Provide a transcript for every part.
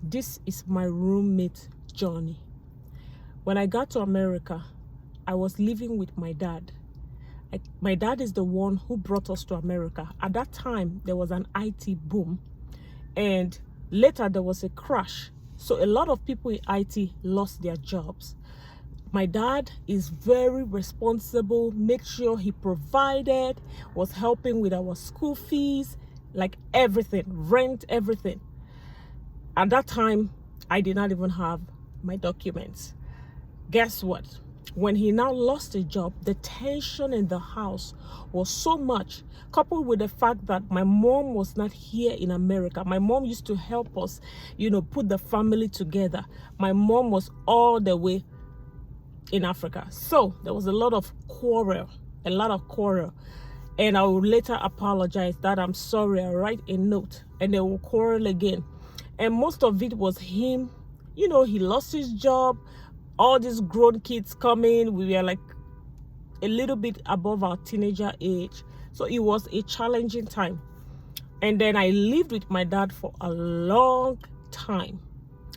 This is my roommate journey. When I got to America, I was living with my dad. My dad is the one who brought us to America. At that time, there was an IT boom, and later there was a crash. So a lot of people in IT lost their jobs. My dad is very responsible, made sure he provided, was helping with our school fees, like everything, rent, everything. At that time, I did not even have my documents. Guess what? When he now lost a job, the tension in the house was so much, coupled with the fact that my mom was not here in America. My mom used to help us, put the family together. My mom was all the way in Africa. So there was a lot of quarrel. And I will later apologize that I'm sorry. I write a note and they will quarrel again. And most of it was him. He lost his job. All these grown kids coming. We were like a little bit above our teenager age. So it was a challenging time. And then I lived with my dad for a long time.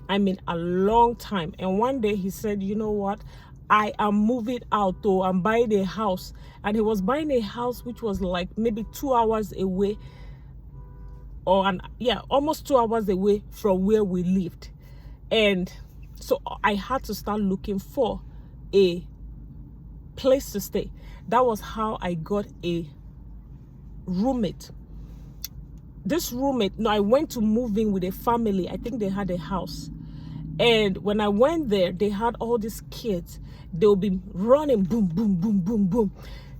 I mean, a long time. And one day he said, you know what? I am moving out, though. I'm buying a house. And he was buying a house which was like maybe 2 hours away, almost 2 hours away from where we lived. And so I had to start looking for a place to stay. That was how I got a roommate. This roommate, I went to move in with a family. I think they had a house. And when I went there, they had all these kids. They'll be running, boom, boom, boom, boom, boom.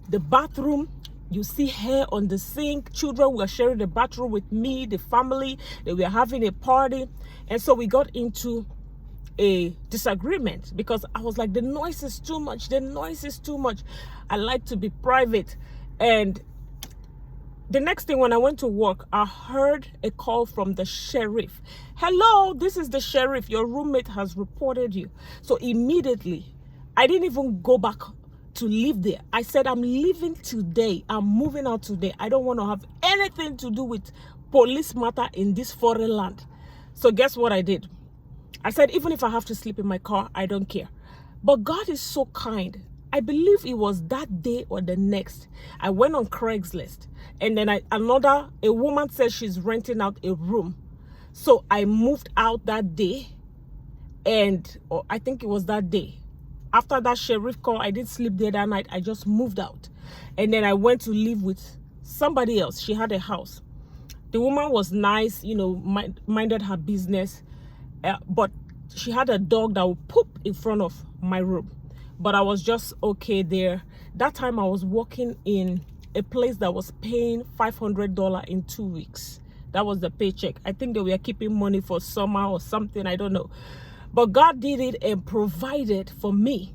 The bathroom, you see hair on the sink. Children were sharing the bathroom with me, the family. They were having a party. And so we got into a disagreement because I was like, the noise is too much. I like to be private. And the next thing, when I went to work, I heard a call from the sheriff. Hello, this is the sheriff. Your roommate has reported you. So immediately, I didn't even go back to live there. I said, I'm leaving today. I'm moving out today. I don't want to have anything to do with police matter in this foreign land. So guess what I did? I said, even if I have to sleep in my car, I don't care. But God is so kind. I believe it was that day or the next. I went on Craigslist, and then a woman said she's renting out a room. So I moved out that day, I think it was that day. After that sheriff call, I didn't sleep there that night. I just moved out. And then I went to live with somebody else. She had a house. The woman was nice, minded her business. But she had a dog that would poop in front of my room. But I was just okay there. That time I was working in a place that was paying $500 in 2 weeks. That was the paycheck. I think they were keeping money for summer or something. I don't know. But God did it and provided for me.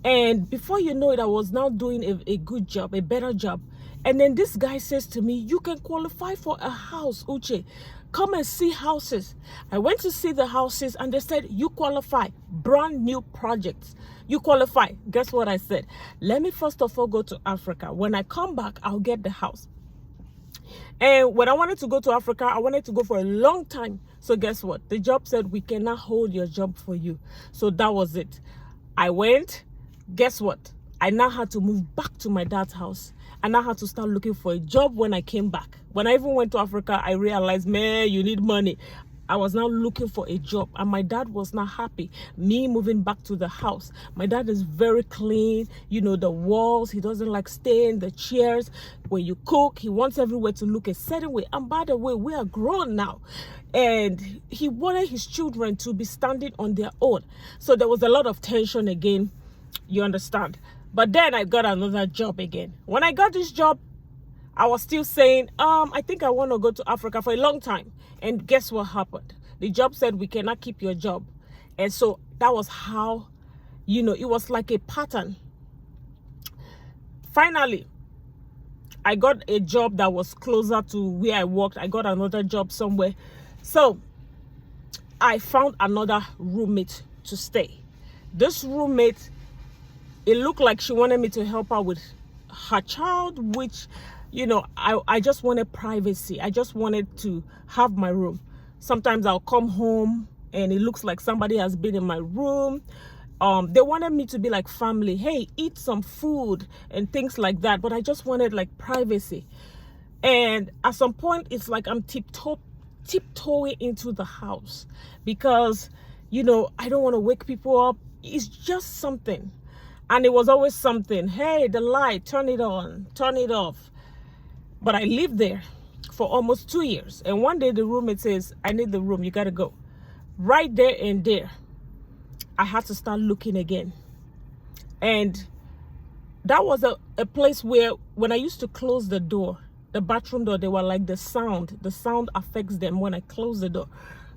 And before you know it, I was now doing a good job, a better job. And then this guy says to me, you can qualify for a house, Uche. Come and see houses. I went to see the houses and they said, you qualify. Brand new projects. You qualify. Guess what I said? Let me first of all go to Africa. When I come back, I'll get the house. And when I wanted to go to Africa, I wanted to go for a long time. So guess what? The job said, we cannot hold your job for you. So that was it. I went. Guess what? I now had to move back to my dad's house. And I had to start looking for a job when I came back. When I even went to Africa, I realized, man, you need money. I was now looking for a job, and my dad was not happy. Me moving back to the house. My dad is very clean. The walls, he doesn't like stain, the chairs. When you cook, he wants everywhere to look a certain way. And by the way, we are grown now. And he wanted his children to be standing on their own. So there was a lot of tension again, you understand. But then I got another job again. When I got this job, I was still saying, I think I want to go to Africa for a long time. And guess what happened? The job said, we cannot keep your job. And so that was how, it was like a pattern. Finally, I got a job that was closer to where I worked. I got another job somewhere. So I found another roommate to stay. This roommate, it looked like she wanted me to help her with her child, which, I just wanted privacy. I just wanted to have my room. Sometimes I'll come home and it looks like somebody has been in my room. They wanted me to be like family. Hey, eat some food and things like that. But I just wanted like privacy. And at some point, it's like I'm tiptoeing into the house because, you know, I don't want to wake people up. It's just something. And it was always something. Hey, the light, turn it on, turn it off. But I lived there for almost 2 years. And one day the roommate says, I need the room. You got to go. Right there and there, I had to start looking again. And that was a place where when I used to close the door, the bathroom door, they were like the sound affects them when I close the door.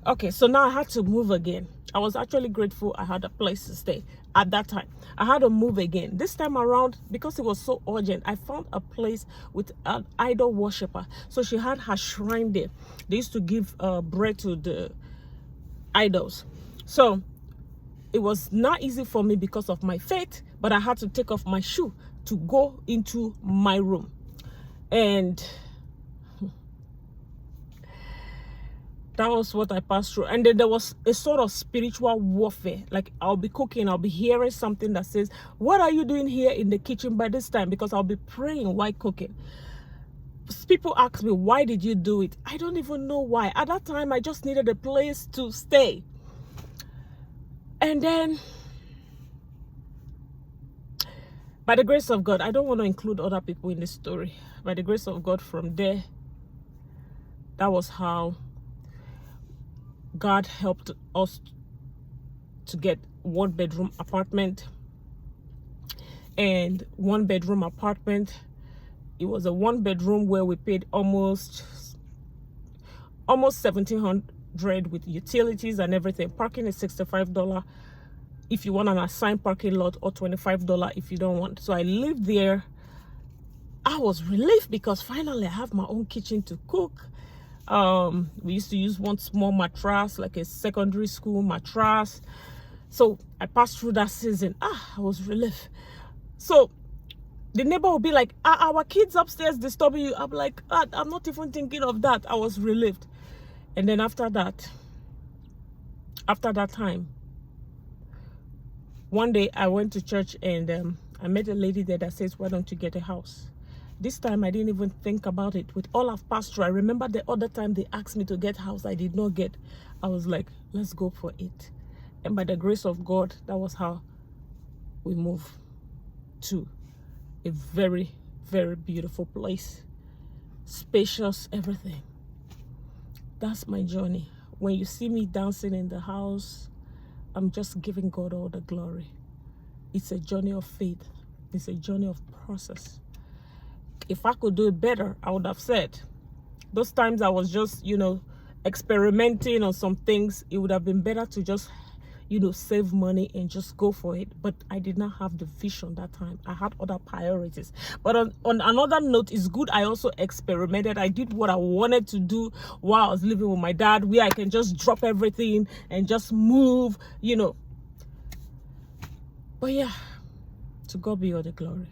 Okay, so now I had to move again. I was actually grateful I had a place to stay at that time. I had to move again. This time around, because it was so urgent, I found a place with an idol worshiper. So she had her shrine there. They used to give bread to the idols. So it was not easy for me because of my faith, but I had to take off my shoe to go into my room. And that was what I passed through. And then there was a sort of spiritual warfare. Like I'll be cooking, I'll be hearing something that says, what are you doing here in the kitchen by this time? Because I'll be praying while cooking. People ask me, why did you do it? I don't even know why. At that time, I just needed a place to stay. And then, by the grace of God, I don't want to include other people in this story. By the grace of God, from there, that was how God helped us to get 1-bedroom apartment. And 1-bedroom apartment, it was a 1-bedroom where we paid almost $1,700 with utilities and everything. Parking is $65 if you want an assigned parking lot, or $25 if you don't want. So I lived there. I was relieved because finally I have my own kitchen to cook. We used to use one small mattress, like a secondary school mattress. So I passed through that season. I was relieved. So the neighbor would be like, our kids upstairs disturbing you. I'm like, I'm not even thinking of that. I was relieved. And then after that time, one day I went to church and I met a lady there that says, why don't you get a house? This time I didn't even think about it. With all I've passed through, I remember the other time they asked me to get a house I did not get. I was like, let's go for it. And by the grace of God, that was how we moved to a very, very beautiful place. Spacious, everything. That's my journey. When you see me dancing in the house, I'm just giving God all the glory. It's a journey of faith. It's a journey of process. If I could do it better, I would have said. Those times I was just, experimenting on some things, it would have been better to just, save money and just go for it. But I did not have the vision that time. I had other priorities. But on another note, it's good I also experimented. I did what I wanted to do while I was living with my dad, where I can just drop everything and just move, But yeah, to God be all the glory.